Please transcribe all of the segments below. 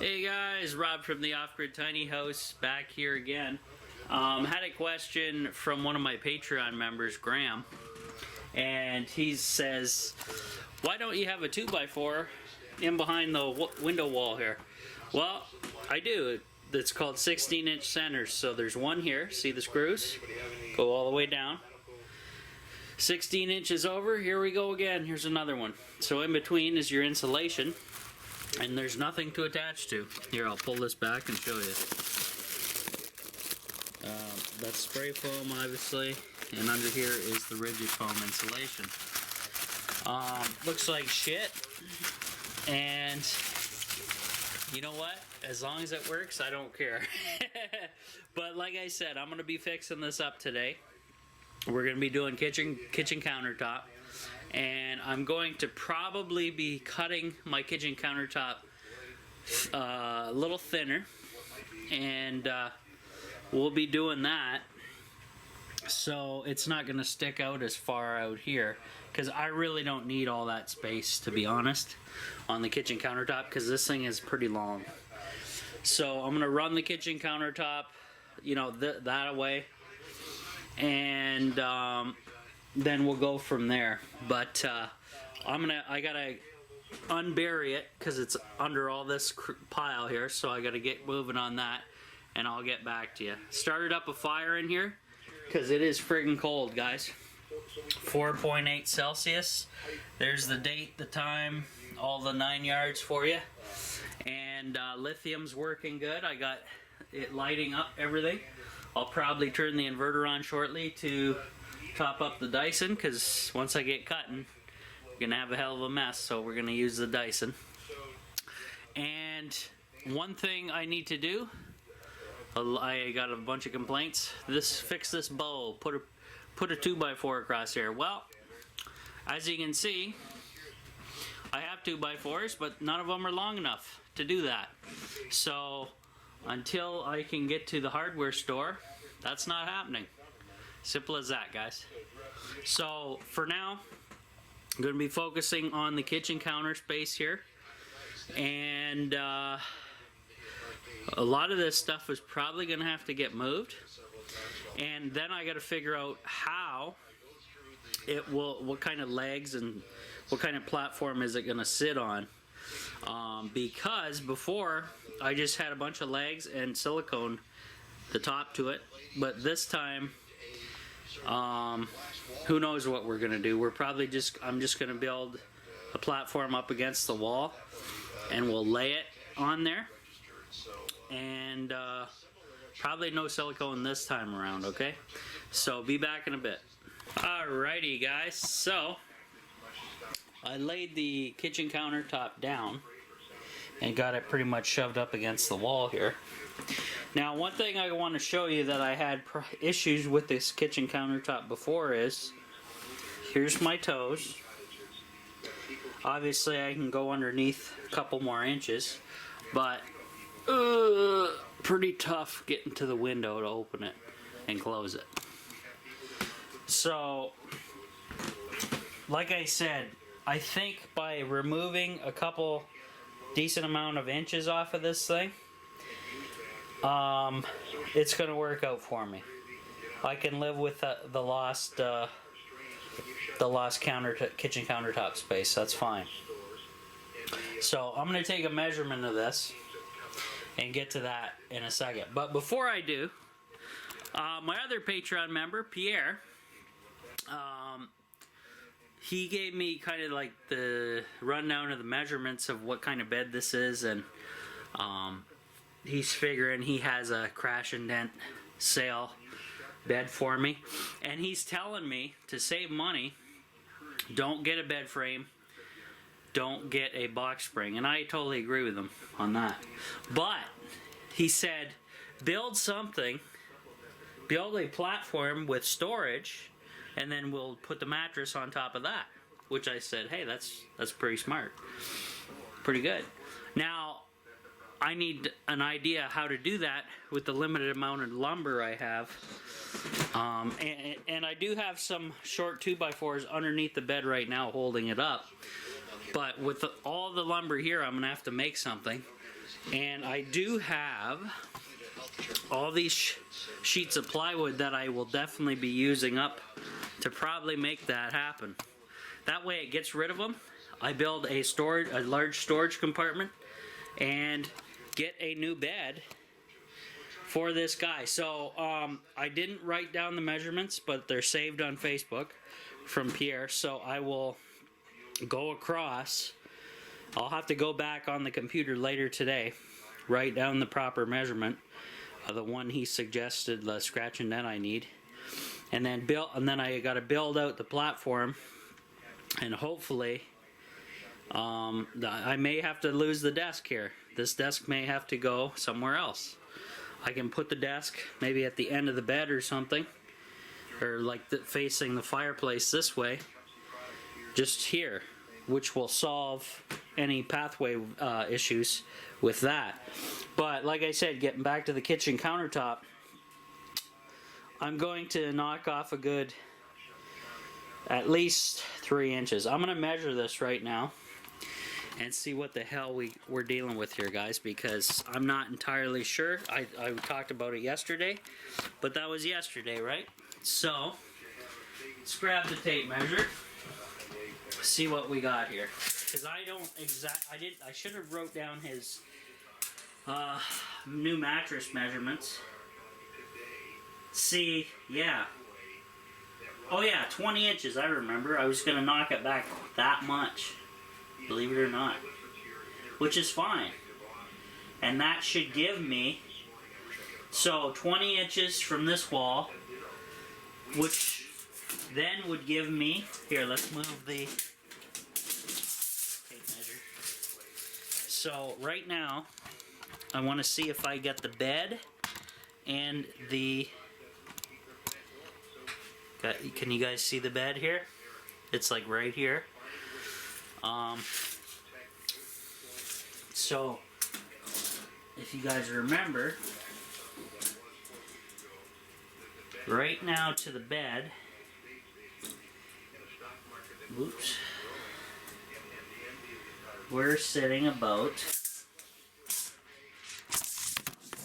Hey guys, Rob from the Off-Grid Tiny House back here again. Had a question from one of my Patreon members, Graham, and he says, why don't you have a 2x4 in behind the window wall here? Well, I do. It's called 16-inch centers. So there's one here, see the screws? Go all the way down. 16 inches over, here we go again, here's another one. So in between is your insulation, and there's nothing to attach to. Here, I'll pull this back and show you. That's spray foam, obviously, and under here is the rigid foam insulation. Looks like shit, and you know what? As long as it works, I don't care. But like I said, I'm going to be fixing this up today. We're going to be doing kitchen countertop, and I'm going to probably be cutting my kitchen countertop a little thinner, and we'll be doing that so it's not going to stick out as far out here, because I really don't need all that space, to be honest, on the kitchen countertop, because this thing is pretty long. So I'm going to run the kitchen countertop, you know, that away, and then we'll go from there. But I gotta unbury it because it's under all this pile here, so I gotta get moving on that, and I'll get back to you. Started up a fire in here because it is friggin' cold, guys. 4.8 Celsius. There's the date, the time, all the 9 yards for you. And lithium's working good. I got it lighting up everything. I'll probably turn the inverter on shortly to top up the Dyson, because once I get cutting, I'm gonna have a hell of a mess, so we're gonna use the Dyson. And one thing I need to do, I got a bunch of complaints. Fix this bow, put a 2x4 across here. Well, as you can see, I have 2x4s, but none of them are long enough to do that. So until I can get to the hardware store, that's not happening. Simple as that, guys. So for now, I'm going to be focusing on the kitchen counter space here, and a lot of this stuff is probably going to have to get moved, and then I got to figure out how it will, what kind of legs and what kind of platform is it going to sit on. Because before I just had a bunch of legs and silicone the top to it, but this time who knows what we're gonna do. I'm just gonna build a platform up against the wall, and we'll lay it on there, and probably no silicone this time around. Okay, so be back in a bit. Alrighty guys, so I laid the kitchen countertop down and got it pretty much shoved up against the wall here. Now, one thing I want to show you that I had issues with this kitchen countertop before is, here's my toes. Obviously I can go underneath a couple more inches, but pretty tough getting to the window to open it and close it. So, like I said, I think by removing a couple decent amount of inches off of this thing, it's going to work out for me. I can live with the lost kitchen countertop space. That's fine. So I'm going to take a measurement of this and get to that in a second. But before I do, my other Patreon member, Pierre, he gave me kind of like the rundown of the measurements of what kind of bed this is, and he's figuring he has a crash and dent sale bed for me, and he's telling me to save money, don't get a bed frame, don't get a box spring, and I totally agree with him on that. But he said build a platform with storage, and then we'll put the mattress on top of that. Which I said, hey, that's pretty smart, pretty good. Now I need an idea how to do that with the limited amount of lumber I have. And I do have some short 2x4s underneath the bed right now holding it up. But with all the lumber here, I'm gonna have to make something. And I do have all these sheets of plywood that I will definitely be using up to probably make that happen. That way it gets rid of them. I build a large storage compartment and get a new bed for this guy. So I didn't write down the measurements, but they're saved on Facebook from Pierre. So I will go across. I'll have to go back on the computer later today, write down the proper measurement of the one he suggested, the scratch and dent I need, and then I got to build out the platform, and hopefully I may have to lose the desk here. This desk may have to go somewhere else. I can put the desk maybe at the end of the bed or something, or like facing the fireplace this way, just here, which will solve any pathway issues with that. But like I said, getting back to the kitchen countertop, I'm going to knock off a good at least 3 inches. I'm going to measure this right now and see what the hell we're dealing with here, guys, because I'm not entirely sure. I talked about it yesterday, but that was yesterday, right? So let's grab the tape measure, see what we got here, because I should have wrote down his new mattress measurements. See, yeah. Oh yeah, 20 inches, I remember. I was going to knock it back that much, believe it or not, which is fine. And that should give me, so 20 inches from this wall, which then would give me, here, let's move the tape measure. So right now, I want to see if I get the bed and the, can you guys see the bed here? It's like right here. So if you guys remember, right now to the bed, oops, we're sitting about,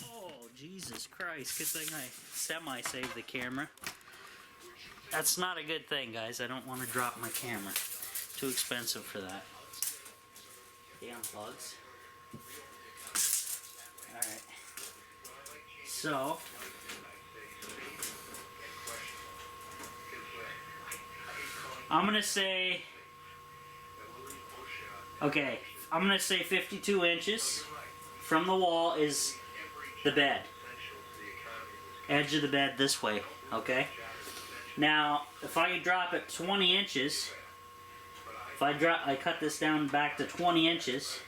oh Jesus Christ, good thing I semi-saved the camera. That's not a good thing, guys. I don't want to drop my camera. Too expensive for that. Damn plugs. Alright. So, I'm going to say, okay, I'm going to say 52 inches from the wall is the bed. Edge of the bed this way, okay? Now, if I drop it 20 inches, if I cut this down back to 20 inches,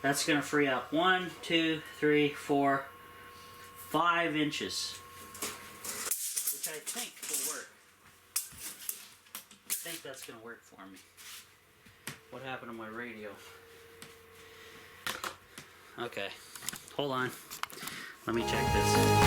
that's going to free up 1, 2, 3, 4, 5 inches, which I think will work. I think that's going to work for me. What happened to my radio? Okay, hold on. Let me check this.